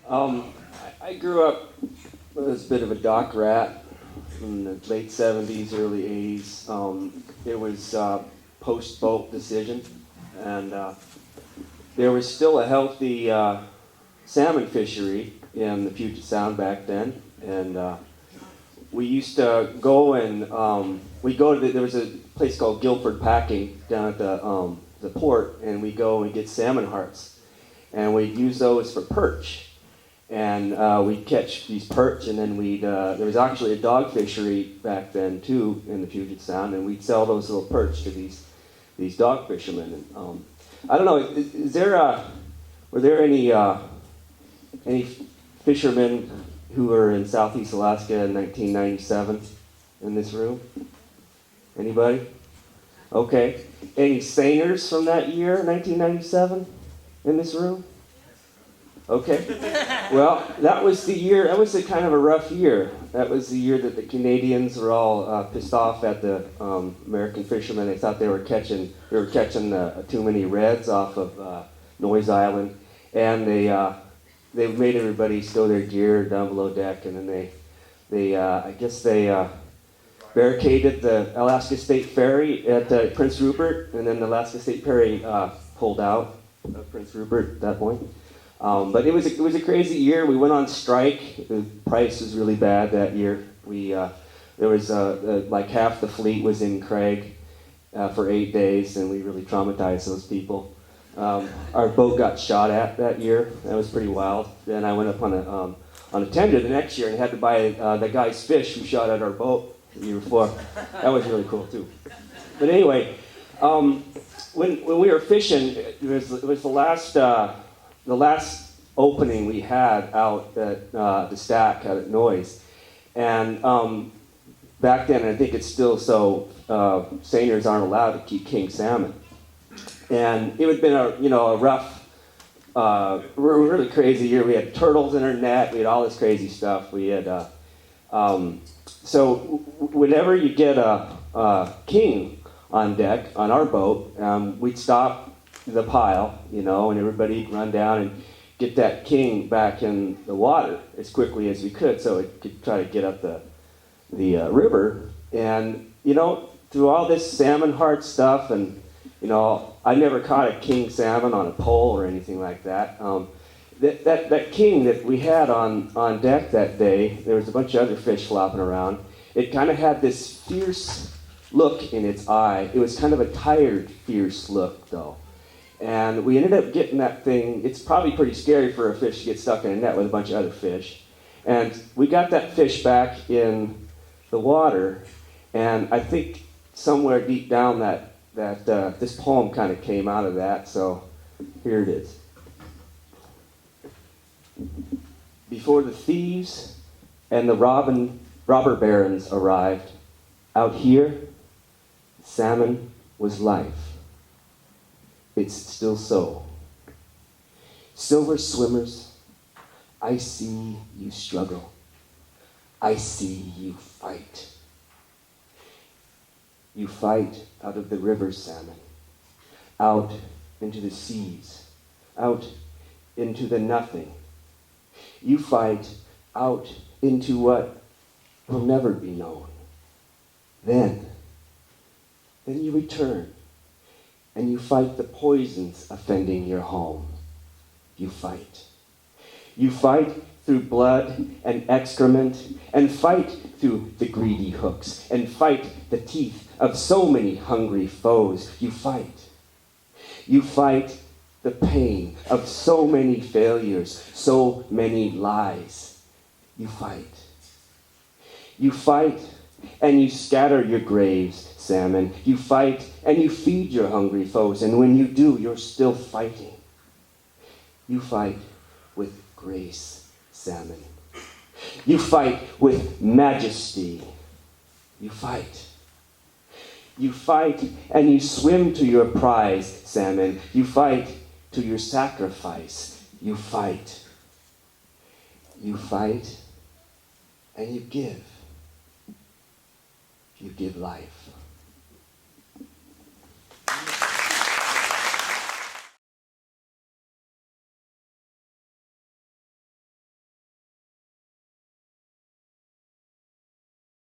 I grew up as a bit of a dock rat in the late 70s, early 80s. It was post-boat decision, and there was still a healthy salmon fishery in the Puget Sound back then, and we used to go and there was a place called Guilford Packing down at the port, and we go and get salmon hearts, and we'd use those for perch. And we'd catch these perch, and then there was actually a dog fishery back then too in the Puget Sound, and we'd sell those little perch to these dog fishermen. And I don't know, were there any fishermen who were in Southeast Alaska in 1997 in this room? Anybody? Okay. Any seiners from that year, 1997, in this room? Okay. Well, that was the year, that was a kind of a rough year. That was the year that the Canadians were all pissed off at the American fishermen. They thought they were catching too many reds off of Noise Island. And they made everybody stow their gear down below deck, and then they barricaded the Alaska State Ferry at Prince Rupert, and then the Alaska State Ferry pulled out of Prince Rupert at that point. But it was a crazy year. We went on strike. The price was really bad that year. There was like half the fleet was in Craig for 8 days, and we really traumatized those people. Our boat got shot at that year. That was pretty wild. Then I went up on a tender the next year and had to buy the guy's fish who shot at our boat the year before. That was really cool too. But anyway, when we were fishing, it was the last opening we had out at the stack out at Noise. And back then, I think it's still so, seiners aren't allowed to keep king salmon. And it had been a rough, really crazy year. We had turtles in our net. We had all this crazy stuff. We had, so whenever you get a king on deck on our boat, we'd stop the pile, and everybody'd run down and get that king back in the water as quickly as we could, so it could try to get up the river. And through all this salmon heart stuff, and I never caught a king salmon on a pole or anything like that. That king that we had on deck that day, there was a bunch of other fish flopping around. It kind of had this fierce look in its eye. It was kind of a tired, fierce look, though. And we ended up getting that thing. It's probably pretty scary for a fish to get stuck in a net with a bunch of other fish. And we got that fish back in the water, and I think somewhere deep down that this poem kind of came out of that, so here it is. Before the thieves and the robber barons arrived, out here, salmon was life. It's still so. Silver swimmers, I see you struggle. I see you fight. You fight out of the river salmon, out into the seas, out into the nothing. You fight out into what will never be known. Then you return, and you fight the poisons offending your home. You fight. You fight through blood and excrement, and fight through the greedy hooks, and fight the teeth of so many hungry foes. You fight. You fight the pain of so many failures, so many lies. You fight. You fight, and you scatter your graves, salmon. You fight, and you feed your hungry foes, and when you do, you're still fighting. You fight with grace, salmon. You fight with majesty. You fight. You fight, and you swim to your prize, salmon. You fight to your sacrifice. You fight. You fight, and you give. You give life.